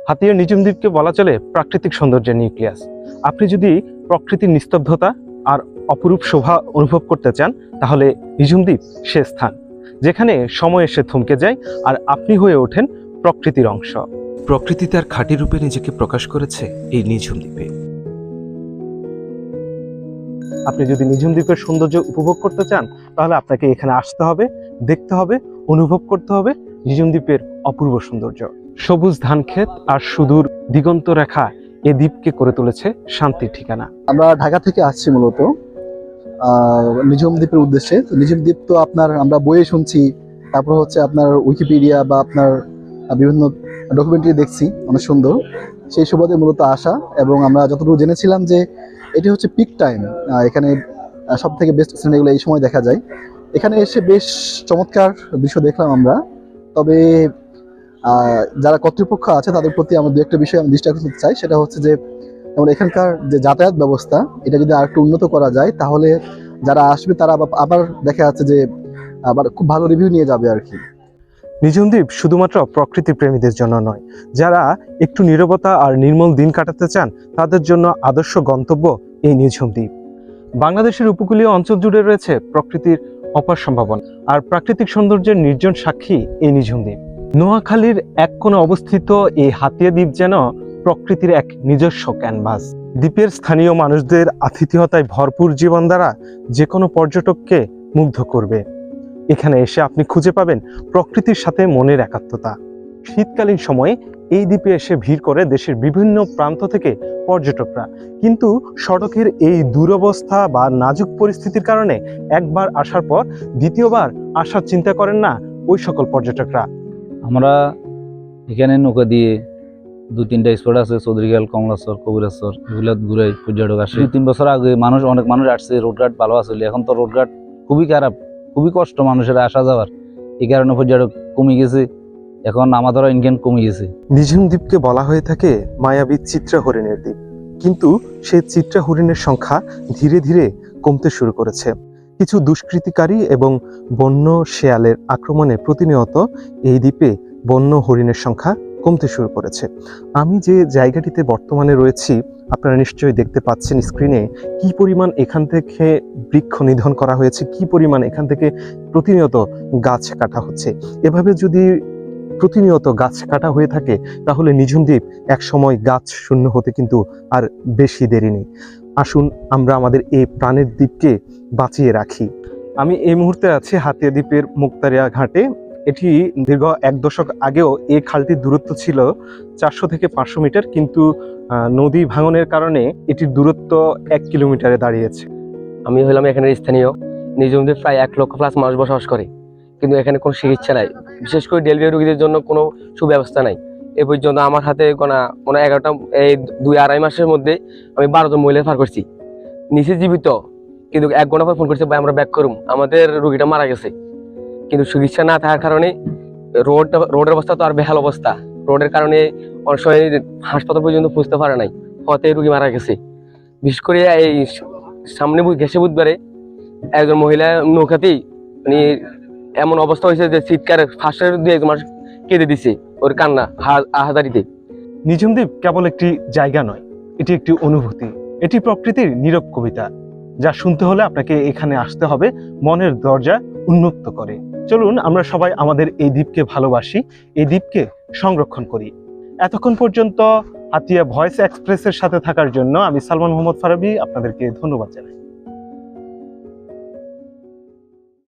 হাতিয়া নিঝুম দ্বীপকে বলা চলে প্রাকৃতিক সৌন্দর্যের নিউক্লিয়াস। আপনি যদি প্রকৃতির নিস্তব্ধতা আর অপরূপ শোভা অনুভব করতে চান, তাহলে নিঝুম দ্বীপ সে স্থান যেখানে সময় এসে থমকে যায় আর আপনি হয়ে ওঠেন প্রকৃতির অংশ। প্রকৃতি তার খাঁটি রূপে নিজেকে প্রকাশ করেছে এই নিঝুম দ্বীপে। আপনি যদি নিঝুম দ্বীপের সৌন্দর্য উপভোগ করতে চান, তাহলে আপনাকে এখানে আসতে হবে, দেখতে হবে, অনুভব করতে হবে নিঝুম দ্বীপের অপূর্ব সৌন্দর্য। সবুজ ধানক্ষেত আর সুদূর দিগন্ত রেখা এ দ্বীপকে করে তুলেছে শান্তির ঠিকানা। আমরা ঢাকা থেকে আসছি মূলত নিঝুম দ্বীপের উদ্দেশ্যে। তো নিঝুম দ্বীপ তো আপনার আমরা বইয়ে শুনছি, তারপর হচ্ছে আপনার উইকিপিডিয়া বা আপনার বিভিন্ন ডকুমেন্টারি দেখছি, অনেক সুন্দর। সেই সুবাদে মূলত আসা, এবং আমরা যতটুকু জেনেছিলাম যে এটি হচ্ছে পিক টাইম, এখানে সব থেকে বেস্ট সিনারিগুলো এই সময় দেখা যায়। এখানে এসে বেশ চমৎকার দৃশ্য দেখলাম আমরা। তবে যারা কর্তৃপক্ষ আছে তাদের প্রতি আমরা দু একটা বিষয় আমি দৃষ্টি আকর্ষণ করতে চাই। সেটা হচ্ছে যে যেমন এখানকার যে যাতায়াত ব্যবস্থা, এটা যদি আর একটু উন্নত করা যায়, তাহলে যারা আসবে তারা আবার দেখা যাচ্ছে যে আবার খুব ভালো রিভিউ নিয়ে যাবে আর কি। নিঝুম দ্বীপ শুধুমাত্র প্রকৃতি প্রেমীদের জন্য নয়, যারা একটু নীরবতা আর নির্মল দিন কাটাতে চান তাদের জন্য আদর্শ গন্তব্য এই নিঝুম দ্বীপ। বাংলাদেশের উপকূলীয় অঞ্চল জুড়ে রয়েছে প্রকৃতির অপার সম্ভাবনা, আর প্রাকৃতিক সৌন্দর্যের নির্জন সাক্ষী এই নিঝুম দ্বীপ। নোয়াখালীর এক কোণে অবস্থিত এই হাতিয়া দ্বীপ যেন প্রকৃতির এক নিজস্ব ক্যানভাস। দ্বীপের স্থানীয় মানুষদের আতিথেয়তায় ভরপুর জীবন দ্বারা যে কোনো পর্যটককে মুগ্ধ করবে। এখানে এসে আপনি খুঁজে পাবেন প্রকৃতির সাথে মনের একাত্মতা। শীতকালীন সময়ে এই দ্বীপে এসে ভিড় করে দেশের বিভিন্ন প্রান্ত থেকে পর্যটকরা, কিন্তু সড়কের এই দুরবস্থা বা নাজুক পরিস্থিতির কারণে একবার আসার পর দ্বিতীয়বার আসার চিন্তা করেন না ওই সকল পর্যটকরা। আমরা এখানে নৌকা দিয়ে 2-3টা স্পট আছে, চৌধুরীখাল, কমলাচর, কবিরাচর, এগুলো ঘুরাই পর্যটক আসে। 2-3 বছর আগে অনেক মানুষ আসছে, রোডঘাট ভালো আসলে, এখন তো রোডঘাট খুবই খারাপ, খুবই কষ্ট মানুষের আসা যাওয়ার। এই কারণে পর্যটক কমে গেছে, এখন আমাদের ইনকাম কমে গেছে। নিঝুম দ্বীপকে বলা হয়ে থাকে মায়াবী চিত্রা হরিণের দ্বীপ, কিন্তু সেই চিত্রা হরিণের সংখ্যা ধীরে ধীরে কমতে শুরু করেছে। কিছু দুষ্কৃতিকারী এবং বন্য শেয়ালের আক্রমণে প্রতিনিয়ত এই দ্বীপে বন্য হরিণের সংখ্যা কমতে শুরু করেছে। আমি যে জায়গাটিতে বর্তমানে রয়েছি, আপনারা নিশ্চয়ই দেখতে পাচ্ছেন স্ক্রিনে কি পরিমাণ এখান থেকে বৃক্ষ নিধন করা হয়েছে, কি পরিমাণ এখান থেকে প্রতিনিয়ত গাছ কাটা হচ্ছে। এভাবে যদি প্রতিনিয়ত গাছ কাটা হয়ে থাকে, তাহলে নিঝুম দ্বীপ এক সময় গাছ শূন্য হতে কিন্তু আর বেশি দেরি নেই। আসুন আমরা আমাদের এই প্রাণের দ্বীপকে বাঁচিয়ে রাখি। আমি এই মুহূর্তে আছি হাতিয়া দ্বীপের মুক্তারিয়া ঘাটে। এটি দীর্ঘ 1 দশক আগেও এই খালটির দূরত্ব ছিল 400 থেকে 500 মিটার, কিন্তু নদী ভাঙনের কারণে এটির দূরত্ব 1 কিলোমিটারে দাঁড়িয়েছে। আমি হলাম এখানের স্থানীয়। নিঝুম দ্বীপ প্রায় 1 লক্ষ প্লাস মানুষ বসবাস করে, কিন্তু এখানে কোনো চিকিৎসা নাই, বিশেষ করে ডেলিভারি রোগীদের জন্য কোনো সুব্যবস্থা নাই। এ পর্যন্ত আমার হাতে গোনা 11টা, এই 2-2.5 মাসের মধ্যে আমি 12 জন মহিলা পার করছি, নিচে জীবিত। কিন্তু 1 ঘন্টা পর ফোন করছে, ভাই আমরা ব্যাক করুম, আমাদের রোগীটা মারা গেছে। কিন্তু চিকিৎসা না থাকার কারণে রোডের অবস্থা তো আর বেহাল অবস্থা। রোডের কারণে অনেক সময় হাসপাতাল পর্যন্ত পৌঁছতে পারে নাই, হতে রোগী মারা গেছে। বিশেষ করে এই সামনে গেছে বুধবারে একজন মহিলা নৌকাতেই মানে এমন অবস্থা হয়েছে যে চিৎকার ফাঁসের 2-1 মাস কেঁদে দিছে ওর কান্না আহাজারিতে। নিঝুম দ্বীপ কেবল একটি জায়গা নয়, এটি একটি অনুভূতি, এটি প্রকৃতির নীরব কবিতা, যা শুনতে হলে আপনাকে এখানে আসতে হবে মনের দরজা উন্মুক্ত করে। চলুন আমরা সবাই আমাদের এই দ্বীপকে ভালোবাসি, এই দ্বীপকে সংরক্ষণ করি। এতক্ষণ পর্যন্ত হাতিয়া ভয়েস এক্সপ্রেসের সাথে থাকার জন্য আমি সালমান মোহাম্মদ ফারাবী আপনাদেরকে ধন্যবাদ জানাই।